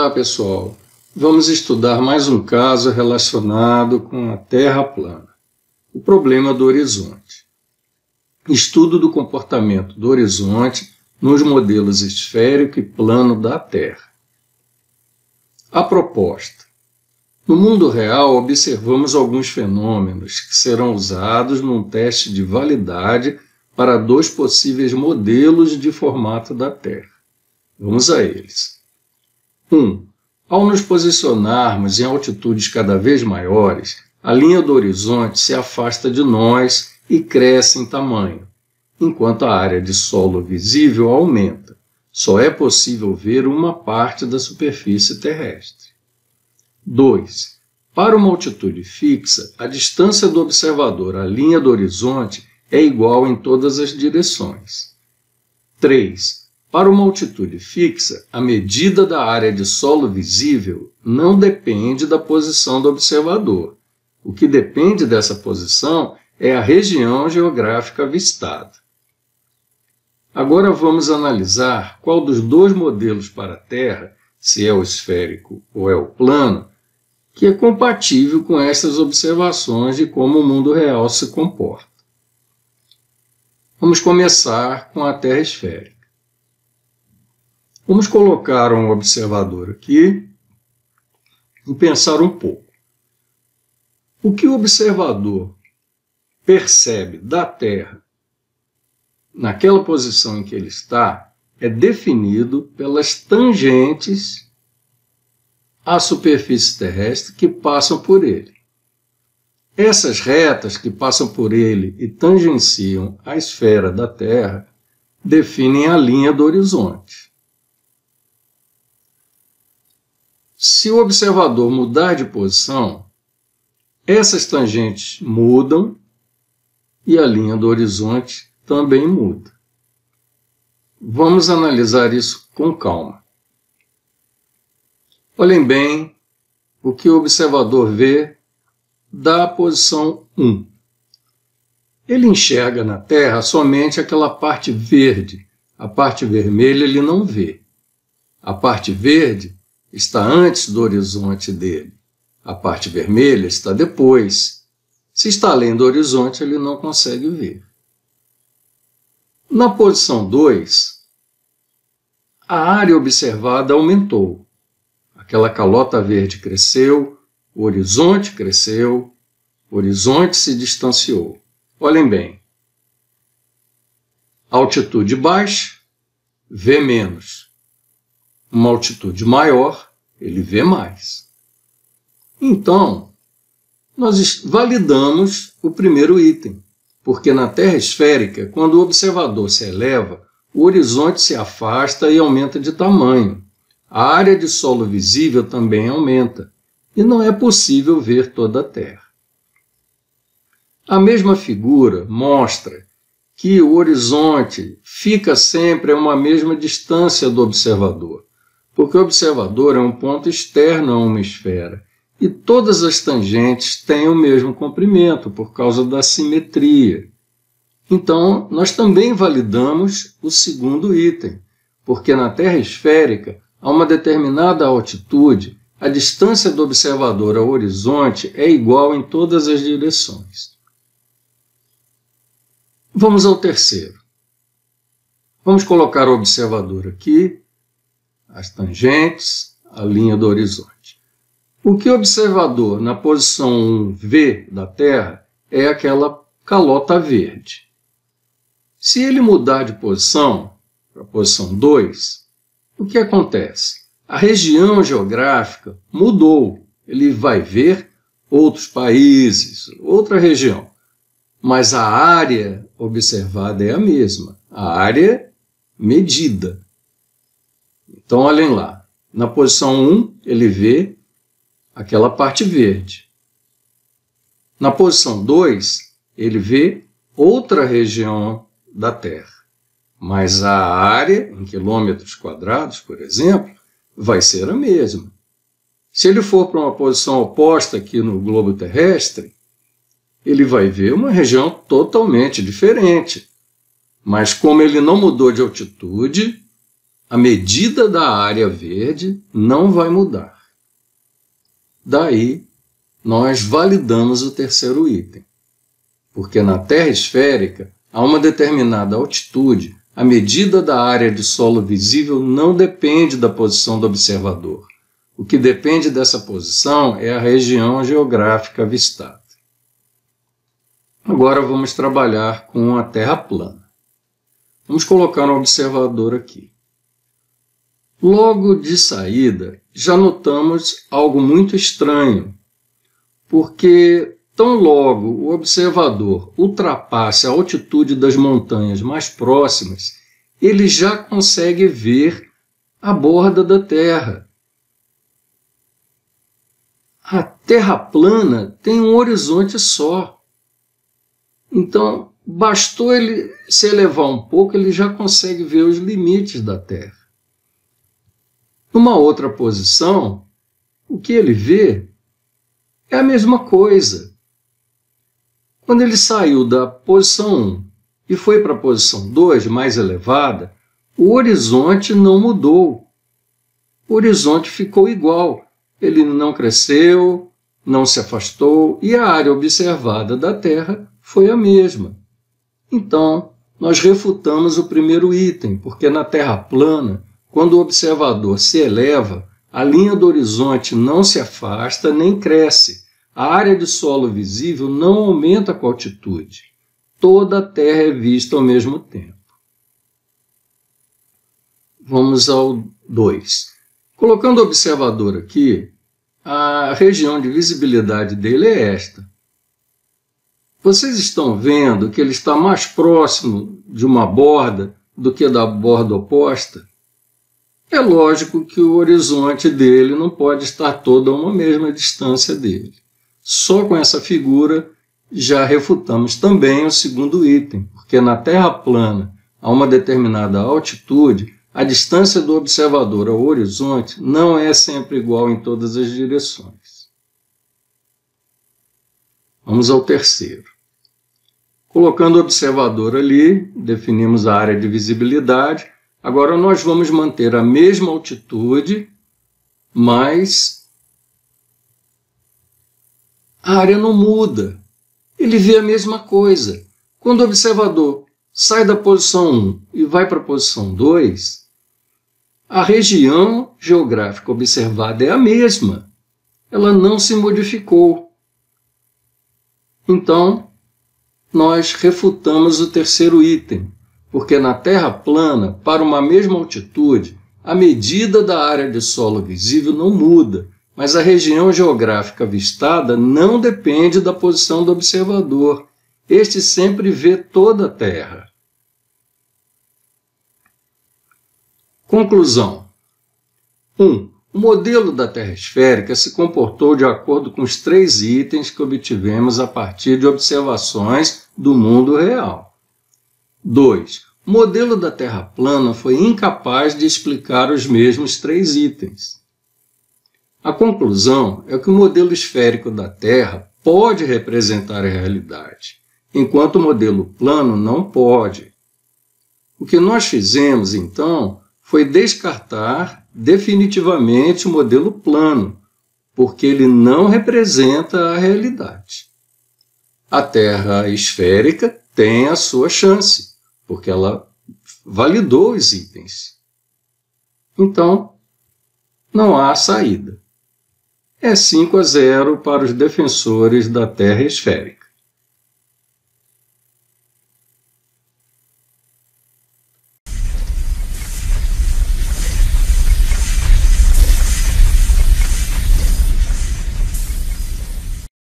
Olá, pessoal. Vamos estudar mais um caso relacionado com a Terra plana. O problema do horizonte. Estudo do comportamento do horizonte nos modelos esférico e plano da Terra. A proposta. No mundo real, observamos alguns fenômenos que serão usados num teste de validade para dois possíveis modelos de formato da Terra. Vamos a eles. 1. Ao nos posicionarmos em altitudes cada vez maiores, a linha do horizonte se afasta de nós e cresce em tamanho, enquanto a área de solo visível aumenta. Só é possível ver uma parte da superfície terrestre. 2. Para uma altitude fixa, a distância do observador à linha do horizonte é igual em todas as direções. 3. Para uma altitude fixa, a medida da área de solo visível não depende da posição do observador. O que depende dessa posição é a região geográfica avistada. Agora vamos analisar qual dos dois modelos para a Terra, se é o esférico ou é o plano, que é compatível com essas observações de como o mundo real se comporta. Vamos começar com a Terra esférica. Vamos colocar um observador aqui e pensar um pouco. O que o observador percebe da Terra naquela posição em que ele está é definido pelas tangentes à superfície terrestre que passam por ele. Essas retas que passam por ele e tangenciam a esfera da Terra definem a linha do horizonte. Se o observador mudar de posição, essas tangentes mudam e a linha do horizonte também muda. Vamos analisar isso com calma. Olhem bem o que o observador vê da posição 1. Ele enxerga na Terra somente aquela parte verde. A parte vermelha ele não vê. A parte verde está antes do horizonte dele. A parte vermelha está depois. Se está além do horizonte, ele não consegue ver. Na posição 2, a área observada aumentou. Aquela calota verde cresceu, o horizonte cresceu, o horizonte se distanciou. Olhem bem. Altitude baixa, vê menos. Uma altitude maior, ele vê mais. Então, nós validamos o primeiro item, porque na Terra esférica, quando o observador se eleva, o horizonte se afasta e aumenta de tamanho. A área de solo visível também aumenta, e não é possível ver toda a Terra. A mesma figura mostra que o horizonte fica sempre a uma mesma distância do observador, porque o observador é um ponto externo a uma esfera, e todas as tangentes têm o mesmo comprimento, por causa da simetria. Então, nós também validamos o segundo item, porque na Terra esférica, a uma determinada altitude, a distância do observador ao horizonte é igual em todas as direções. Vamos ao terceiro. Vamos colocar o observador aqui, as tangentes, a linha do horizonte. O que o observador na posição 1 vê da Terra é aquela calota verde. Se ele mudar de posição para a posição 2, o que acontece? A região geográfica mudou. Ele vai ver outros países, outra região. Mas a área observada é a mesma, a área medida. Então, olhem lá. Na posição 1, ele vê aquela parte verde. Na posição 2, ele vê outra região da Terra. Mas a área, em quilômetros quadrados, por exemplo, vai ser a mesma. Se ele for para uma posição oposta aqui no globo terrestre, ele vai ver uma região totalmente diferente. Mas como ele não mudou de altitude, a medida da área verde não vai mudar. Daí, nós validamos o terceiro item, porque na Terra esférica, a uma determinada altitude, a medida da área de solo visível não depende da posição do observador. O que depende dessa posição é a região geográfica avistada. Agora vamos trabalhar com a Terra plana. Vamos colocar um observador aqui. Logo de saída, já notamos algo muito estranho, porque tão logo o observador ultrapasse a altitude das montanhas mais próximas, ele já consegue ver a borda da Terra. A Terra plana tem um horizonte só. Então, bastou ele se elevar um pouco, ele já consegue ver os limites da Terra. Numa outra posição, o que ele vê é a mesma coisa. Quando ele saiu da posição 1 e foi para a posição 2, mais elevada, o horizonte não mudou. O horizonte ficou igual. Ele não cresceu, não se afastou e a área observada da Terra foi a mesma. Então, nós refutamos o primeiro item, porque na Terra plana, quando o observador se eleva, a linha do horizonte não se afasta nem cresce. A área de solo visível não aumenta com a altitude. Toda a Terra é vista ao mesmo tempo. Vamos ao 2. Colocando o observador aqui, a região de visibilidade dele é esta. Vocês estão vendo que ele está mais próximo de uma borda do que da borda oposta? É lógico que o horizonte dele não pode estar todo a uma mesma distância dele. Só com essa figura já refutamos também o segundo item, porque na Terra plana, a uma determinada altitude, a distância do observador ao horizonte não é sempre igual em todas as direções. Vamos ao terceiro. Colocando o observador ali, definimos a área de visibilidade. Agora nós vamos manter a mesma altitude, mas a área não muda. Ele vê a mesma coisa. Quando o observador sai da posição 1 e vai para a posição 2, a região geográfica observada é a mesma. Ela não se modificou. Então, nós refutamos o terceiro item, porque na Terra plana, para uma mesma altitude, a medida da área de solo visível não muda, mas a região geográfica avistada não depende da posição do observador. Este sempre vê toda a Terra. Conclusão. 1. O modelo da Terra esférica se comportou de acordo com os 3 itens que obtivemos a partir de observações do mundo real. 2. O modelo da Terra plana foi incapaz de explicar os mesmos 3 itens. A conclusão é que o modelo esférico da Terra pode representar a realidade, enquanto o modelo plano não pode. O que nós fizemos, então, foi descartar definitivamente o modelo plano, porque ele não representa a realidade. A Terra esférica tem a sua chance, porque ela validou os itens. Então, não há saída. É 5-0 para os defensores da Terra esférica.